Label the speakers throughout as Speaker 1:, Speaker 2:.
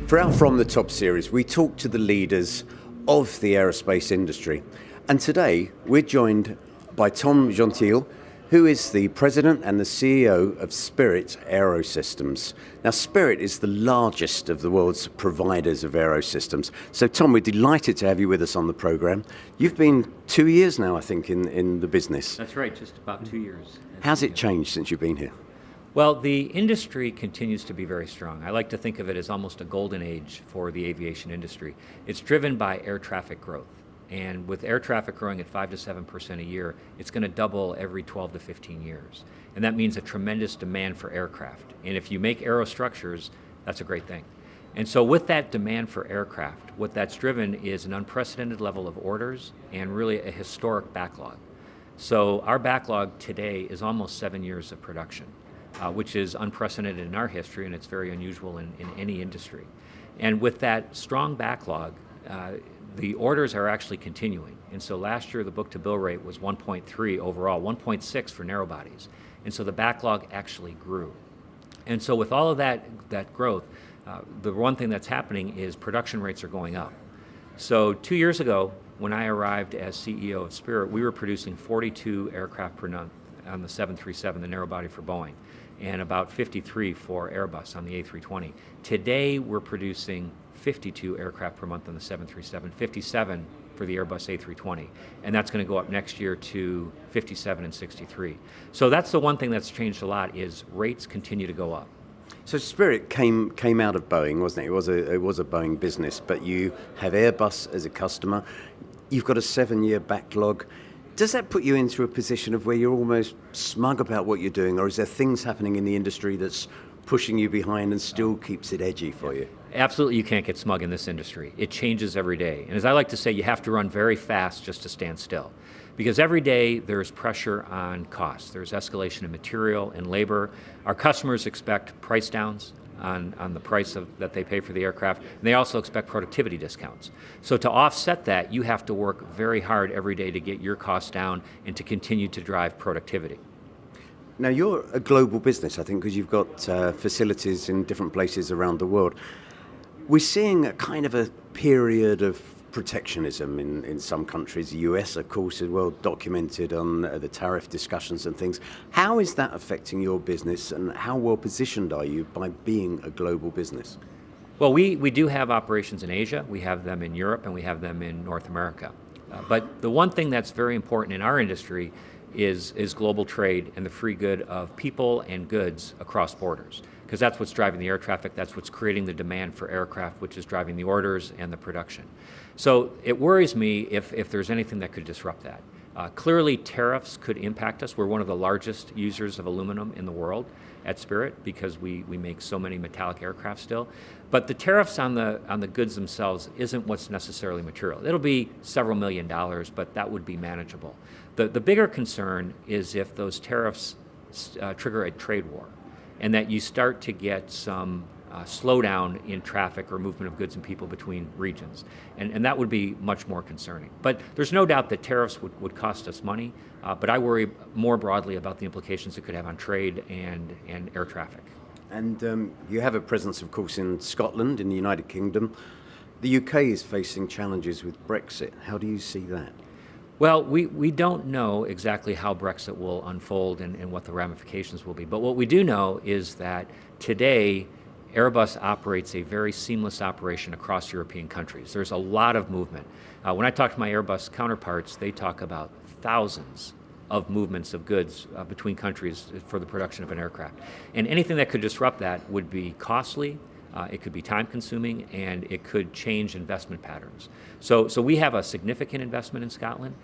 Speaker 1: For our From the Top series, we talk to the leaders of the aerospace industry. And today, we're joined by Tom Gentile, who is the president and the CEO of Spirit Aerosystems. Now, Spirit is the largest of the world's providers of aerosystems. So, Tom, we're delighted to have you with us on the program. You've been 2 years now, I think, in the business.
Speaker 2: That's right, just about 2 years.
Speaker 1: How's it changed since you've been here?
Speaker 2: Well, the industry continues to be very strong. I like to think of it as almost a golden age for the aviation industry. It's driven by air traffic growth. And with air traffic growing at 5 to 7% a year, it's going to double every 12 to 15 years. And that means a tremendous demand for aircraft. And if you make aerostructures, that's a great thing. And so with that demand for aircraft, what that's driven is an unprecedented level of orders and really a historic backlog. So our backlog today is almost 7 years of production. Which is unprecedented in our history, and it's very unusual in any industry. And with that strong backlog, the orders are actually continuing. And so last year, the book-to-bill rate was 1.3 overall, 1.6 for narrow bodies. And so the backlog actually grew. And so with all of that growth, the one thing that's happening is production rates are going up. So 2 years ago, when I arrived as CEO of Spirit, we were producing 42 aircraft per month on the 737, the narrow body for Boeing, and about 53 for Airbus on the A320. Today, we're producing 52 aircraft per month on the 737, 57 for the Airbus A320, and that's going to go up next year to 57 and 63. So that's the one thing that's changed a lot is rates continue to go up.
Speaker 1: So Spirit came out of Boeing, wasn't it? It was a Boeing business, but you have Airbus as a customer. You've got a 7-year backlog. Does that put you into a position of where you're almost smug about what you're doing, or is there things happening in the industry that's pushing you behind and still keeps it edgy for you?
Speaker 2: Absolutely, you can't get smug in this industry. It changes every day. And as I like to say, you have to run very fast just to stand still. Because every day there's pressure on costs. There's escalation in material and labor. Our customers expect price downs on the price that they pay for the aircraft, and they also expect productivity discounts. So to offset that, you have to work very hard every day to get your costs down and to continue to drive productivity.
Speaker 1: Now, you're a global business, I think, because you've got facilities in different places around the world. We're seeing a kind of a period of protectionism in some countries. The US, of course, is well documented on the tariff discussions and things. How is that affecting your business, and how well positioned are you by being a global business?
Speaker 2: Well, we do have operations in Asia, we have them in Europe, and we have them in North America. But the one thing that's very important in our industry is global trade and the free good of people and goods across borders. Because that's what's driving the air traffic, that's what's creating the demand for aircraft, which is driving the orders and the production. So it worries me if there's anything that could disrupt that. Clearly, tariffs could impact us. We're one of the largest users of aluminum in the world at Spirit because we make so many metallic aircraft still. But the tariffs on the goods themselves isn't what's necessarily material. It'll be several $1 million, but that would be manageable. The bigger concern is if those tariffs trigger a trade war, and that you start to get some slowdown in traffic or movement of goods and people between regions. And that would be much more concerning. But there's no doubt that tariffs would cost us money, but I worry more broadly about the implications it could have on trade and air traffic.
Speaker 1: And you have a presence, of course, in Scotland, in the United Kingdom. The UK is facing challenges with Brexit. How do you see that?
Speaker 2: Well, we don't know exactly how Brexit will unfold and what the ramifications will be. But what we do know is that today, Airbus operates a very seamless operation across European countries. There's a lot of movement. When I talk to my Airbus counterparts, they talk about thousands of movements of goods between countries for the production of an aircraft. And anything that could disrupt that would be costly, it could be time-consuming, and it could change investment patterns. So we have a significant investment in Scotland.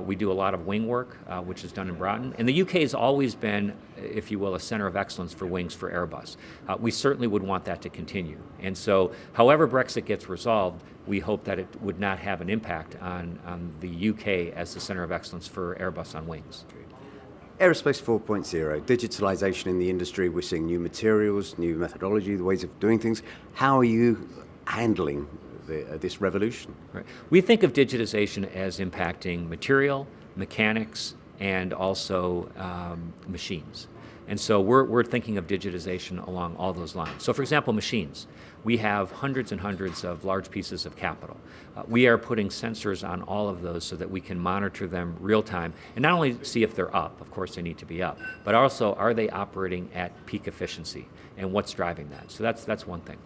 Speaker 2: We do a lot of wing work, which is done in Broughton. And the UK has always been, if you will, a center of excellence for wings for Airbus. We certainly would want that to continue. And so however Brexit gets resolved, we hope that it would not have an impact on the UK as the center of excellence for Airbus on wings.
Speaker 1: Aerospace 4.0, digitalisation in the industry, we're seeing new materials, new methodology, the ways of doing things. How are you handling this revolution?
Speaker 2: Right. We think of digitization as impacting material, mechanics, and also machines. And so we're thinking of digitization along all those lines. So for example, machines. We have hundreds and hundreds of large pieces of capital. We are putting sensors on all of those so that we can monitor them real time and not only see if they're up, of course they need to be up, but also are they operating at peak efficiency and what's driving that. So that's one thing.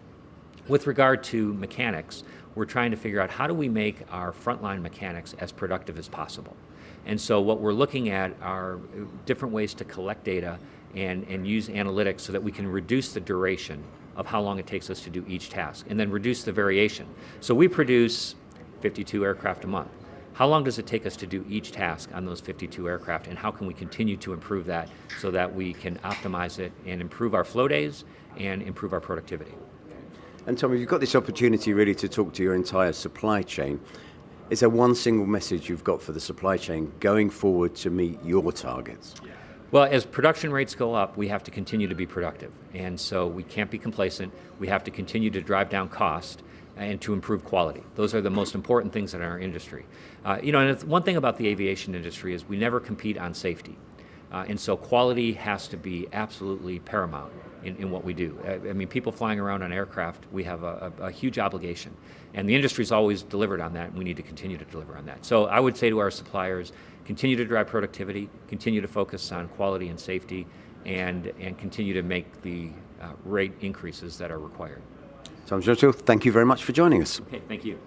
Speaker 2: With regard to mechanics, we're trying to figure out how do we make our frontline mechanics as productive as possible. And so what we're looking at are different ways to collect data and use analytics so that we can reduce the duration of how long it takes us to do each task, and then reduce the variation. So we produce 52 aircraft a month. How long does it take us to do each task on those 52 aircraft, and how can we continue to improve that so that we can optimize it and improve our flow days and improve our productivity?
Speaker 1: And Tom, you've got this opportunity really to talk to your entire supply chain. Is there one single message you've got for the supply chain going forward to meet your targets?
Speaker 2: Well, as production rates go up, we have to continue to be productive. And so we can't be complacent. We have to continue to drive down cost and to improve quality. Those are the most important things in our industry. And one thing about the aviation industry is we never compete on safety. And so quality has to be absolutely paramount in what we do. I mean, people flying around on aircraft, we have a huge obligation. And the industry's always delivered on that, and we need to continue to deliver on that. So I would say to our suppliers, continue to drive productivity, continue to focus on quality and safety, and continue to make the rate increases that are required.
Speaker 1: Tom Gentile, thank you very much for joining us.
Speaker 2: Okay, thank you.